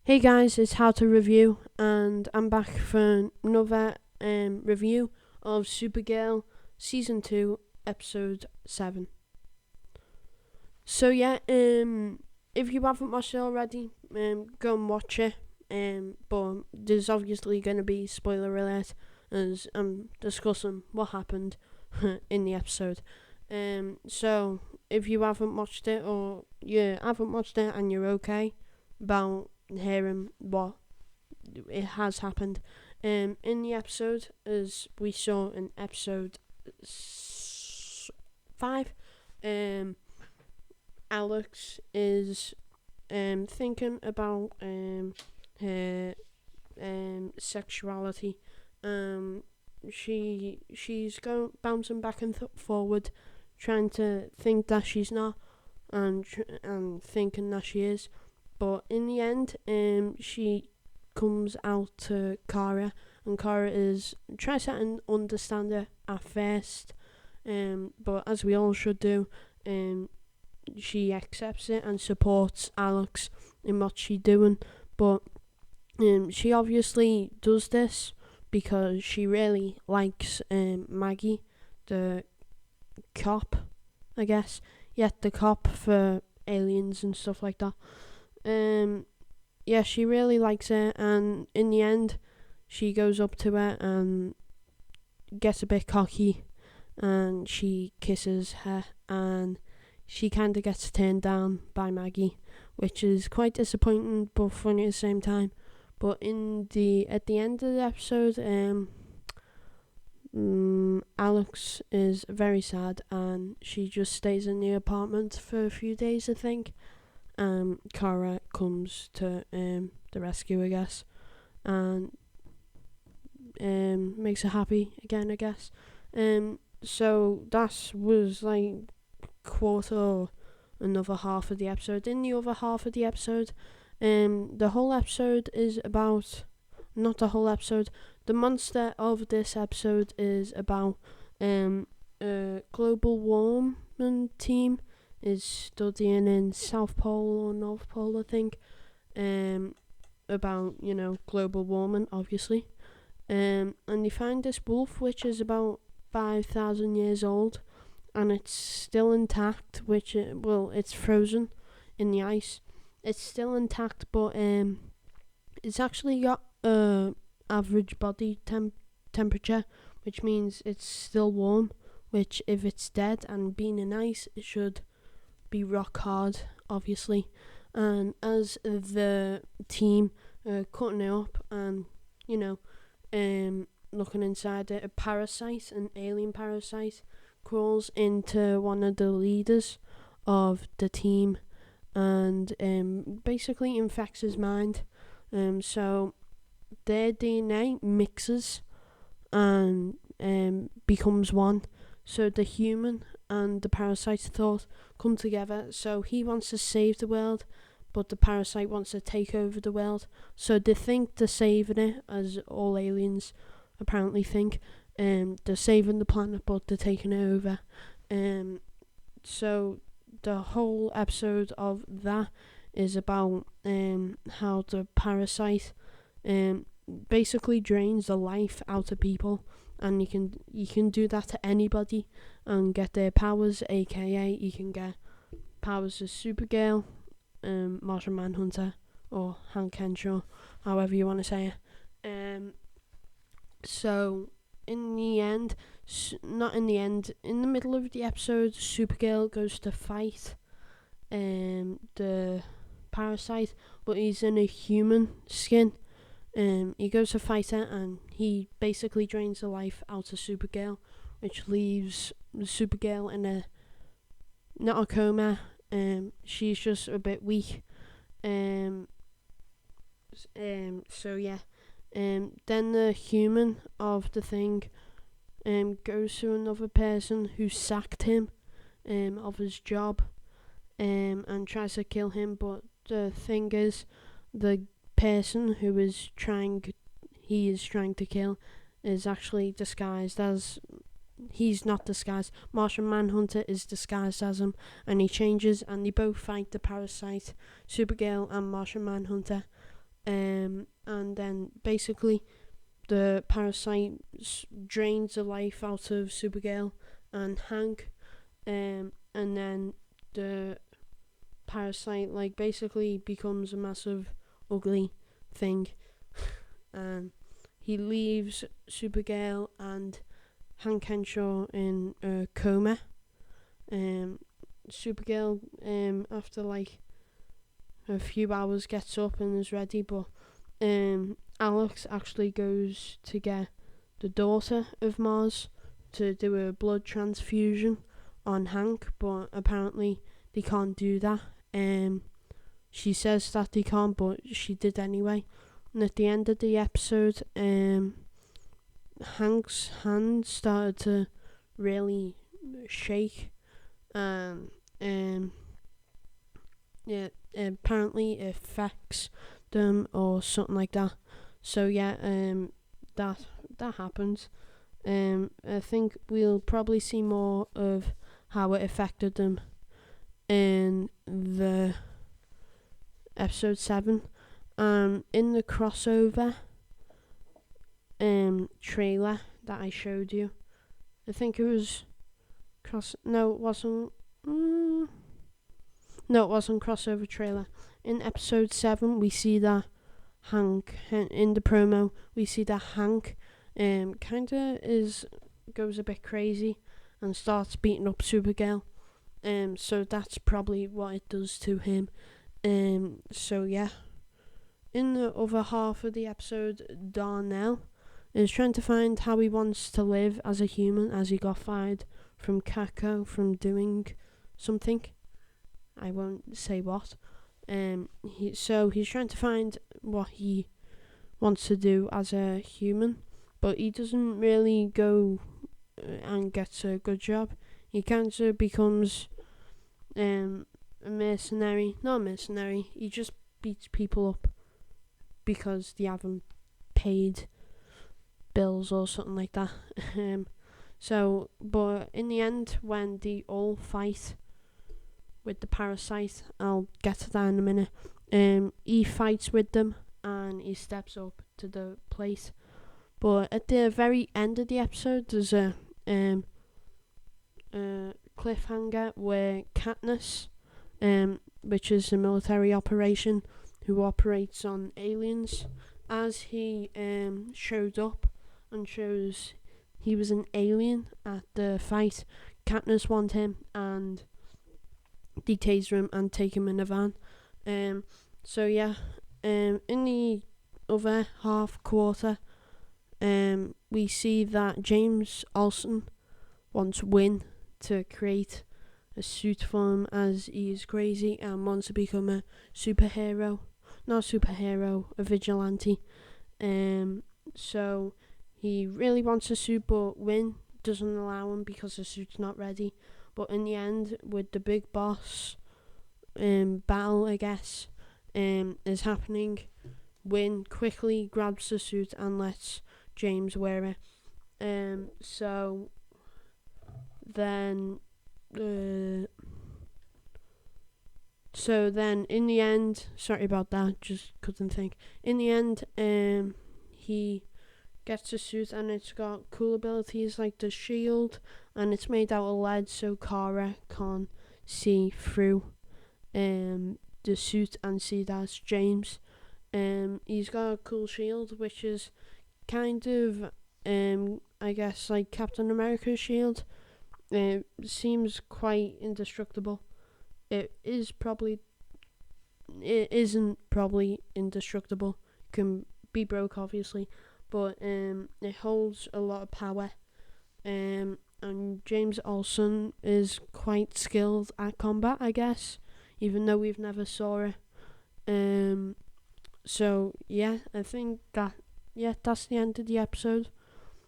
Hey guys, it's How to Review, and I'm back for another review of Supergirl Season 2, Episode 7. So yeah, if you haven't watched it already, go and watch it, but there's obviously going to be spoiler alert as I'm discussing what happened in the episode. So if you haven't watched it, or you haven't watched it and you're okay about hearing what it has happened in the episode, as we saw in episode 5, Alex is thinking about her sexuality. She's going bouncing back and forward, trying to think that she's not, and thinking that she is. But in the end, she comes out to Kara, and Kara tries to understand her at first, but as we all should do, she accepts it and supports Alex in what she's doing. But she obviously does this because she really likes Maggie, the cop, I guess. Yet the cop for aliens and stuff like that. Yeah, she really likes her, and in the end, she goes up to her and gets a bit cocky, and she kisses her, and she kind of gets turned down by Maggie, which is quite disappointing but funny at the same time. But at the end of the episode, Alex is very sad, and she just stays in the apartment for a few days, I think. Kara comes to the rescue, I guess, and makes her happy again, I guess. So that was like quarter or another half of the episode. In the other half of the episode, the whole episode is about, not the whole episode, the monster of this episode is about a global warming team is studying in South Pole or North Pole, I think, about, global warming, obviously. And they find this wolf, which is about 5,000 years old, and it's still intact, it's frozen in the ice. It's still intact, but it's actually got average body temperature, which means it's still warm, which if it's dead and being in ice, it should be rock hard, obviously. And as the team cutting it up and looking inside it, an alien parasite, crawls into one of the leaders of the team and basically infects his mind. So their DNA mixes and becomes one. So the human and the parasite's thought come together. So he wants to save the world, but the parasite wants to take over the world. So they think they're saving it, as all aliens apparently think. They're saving the planet, but they're taking it over. So the whole episode of that is about how the parasite basically drains the life out of people, and you can do that to anybody and get their powers, aka you can get powers as Supergirl, Martian Manhunter, or Hank Henshaw, however you want to say it. So in the middle of the episode, Supergirl goes to fight the parasite, but he's in a human skin. He goes to fight her, and he basically drains the life out of Supergirl, which leaves Supergirl in not a coma. She's just a bit weak. So yeah. Then the human of the thing goes to another person who sacked him of his job, and tries to kill him. But the thing is, the person who he is trying to kill is actually disguised as, he's not disguised, Martian Manhunter is disguised as him, and he changes, and they both fight the parasite, Supergirl and Martian Manhunter. and then basically the parasite drains the life out of Supergirl and Hank, and then the parasite basically becomes a massive ugly thing, and he leaves Supergirl and Hank Henshaw in a coma. Supergirl, after a few hours, gets up and is ready, but Alex actually goes to get the daughter of Mars to do a blood transfusion on Hank, but apparently they can't do that. She says that they can't, but she did anyway. And at the end of the episode, Hank's hand started to really shake, and apparently it affects them or something like that. So yeah, that happens. I think we'll probably see more of how it affected them in the episode 7. In the crossover trailer that I showed you, I think it was no, it wasn't. No, it wasn't crossover trailer. In episode 7, we see that Hank, in the promo, we see that Hank goes a bit crazy and starts beating up Supergirl. So that's probably what it does to him. So yeah. In the other half of the episode, Darnell is trying to find how he wants to live as a human, as he got fired from Kako from doing something. I won't say what. He's trying to find what he wants to do as a human, but he doesn't really go and gets a good job. He kind of becomes a mercenary. Not a mercenary. He just beats people up because they haven't paid bills or something like that. But in the end, when they all fight with the parasite, I'll get to that in a minute. He fights with them and he steps up to the plate. But at the very end of the episode, there's a cliffhanger where Katniss, which is a military operation who operates on aliens, as he showed up and shows he was an alien at the fight, Katniss wants him and they taser him and take him in a van. So yeah, in the other half quarter, we see that James Olsen wants Win to create a suit for him as he is crazy and wants to become a superhero. Not a superhero, a vigilante. So he really wants a suit, but Win doesn't allow him because the suit's not ready. But in the end, with the big boss battle, I guess, is happening, Win quickly grabs the suit and lets James wear it. So then in the end, sorry about that, just couldn't think. In the end, he gets a suit and it's got cool abilities like the shield, and it's made out of lead so Kara can't see through the suit and see that it's James. He's got a cool shield which is kind of I guess like Captain America's shield. It seems quite indestructible. It isn't probably indestructible. It can be broke obviously, but it holds a lot of power. And James Olsen is quite skilled at combat, I guess, even though we've never saw it. So yeah, I think that's the end of the episode.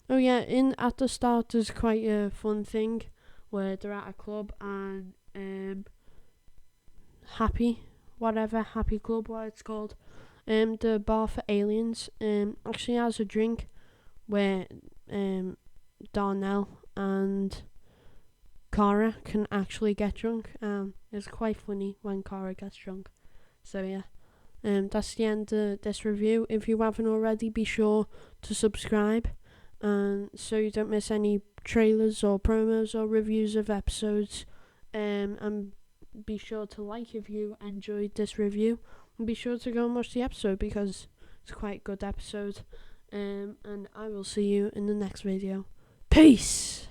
Oh yeah, at the start there's quite a fun thing where they're at a club and Happy Club, what it's called, the bar for aliens, actually has a drink where Darnell and Kara can actually get drunk. It's quite funny when Kara gets drunk. So yeah, That's the end of this review. If you haven't already, be sure to subscribe, and so you don't miss any trailers or promos or reviews of episodes. And be sure to like if you enjoyed this review, and be sure to go and watch the episode because it's quite a good episode. And I will see you in the next video. Peace!